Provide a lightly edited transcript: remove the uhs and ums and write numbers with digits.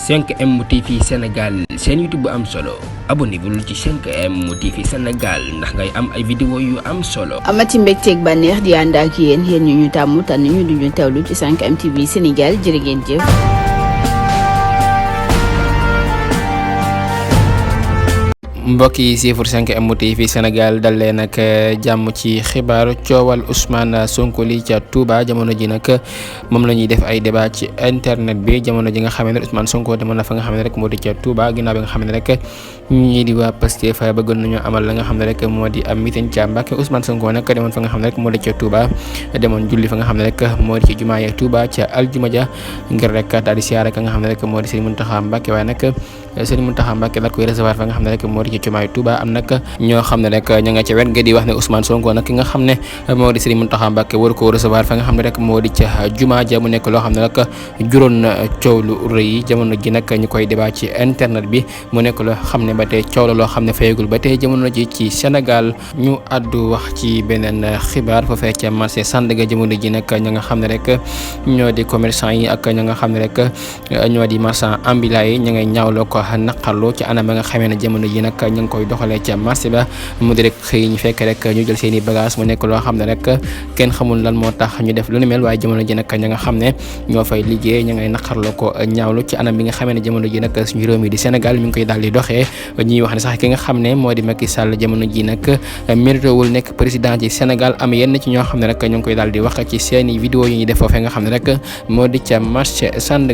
5M TV Sénégal seen YouTube bu am solo abonnez-vous ci 5M TV Sénégal ndax ngay am ay vidéo yu am solo. amati mbégteeg bànneex di ànd ak yéen ñu tàmm tànn ñu duñu teewlu ci 5M TV Sénégal jërë ngeen jëf. mbokk yi siifur 5M TV Sénégal dal leen nag jàmm ci xibaar coowal Ousmane Sonko li ca Touba jamono ji nag moom la ñuy def ay débat ci internet bi jamono ji nga xam ne Ousmane Sonko demoon na fa nga xam ne rek moo di ca Touba ginnaaw bi nga xam ne rek ñii di waa Pastef bëggoon nañu amal la nga xam ne rek moo di am meeting ca Mbàkke Ousmane Sonko nag demoon fa nga xam ne rek moo di ca Touba demoon julli fa nga xam ne rek moo di ci jumaa ya Touba ca aljuma ja ngir rek daal di siyaare ka nga xam ne rek moo di Serigne Mountakha Mbacké waaye nag Serigne Mountakha Mbacké la koy recevoir fa nga xam ne rek moo di ci jumaay Touba am nag ñoo xam ne rek ña nga ca wet ga di wax ne Ousmane Sonko nag ki nga xam ne moo di Serigne Mountakha Mbacké war ko recevoir fa nga xam ne rek moo di ca jumaa ja mu nekk loo xam ne nag juróon na coow lu rëy jamono ji nag ñu koy débat ci internet bi mu nekk loo xam ne ba tey coow la loo xam ne fayagul ba tey jamono ji ci Sénégal ñu àddu wax ci beneen xibaar foofee ca marché Sandaga jamono ji nag ña nga xam ne rek ñoo di commerçant yi ak ña nga xam ne rek ñoo di marchand ambulant yi ña ngay ñaawloo ko naqarlu ci anam ba nga xamee ne jamono ji nag ñu ngi koy doxalee ca marché ba mu di rek xëy ñu fekk rek ñu jël seen i bagage mu nekk loo xam ne rek kenn xamul lan moo tax ñu def lu ni mel waaye jamono ji nag ña nga xam ne ñoo fay liggéey ña ngay naqarloo ko ñaawlu ci anam bi nga xamee ne jamono ji nag suñu réew mi di Sénégal mi ngi koy daal di doxee ñuy wax ne sax ki nga xam ne moo di Macky Sall jamono ji nag méritewul nekk président ci Sénégal am yenn ci ñoo xam ne rek ñu ngi koy daal di wax ci seen i vidéo yi ñuy def foofee nga xam ne rek moo di ca marché Sandaga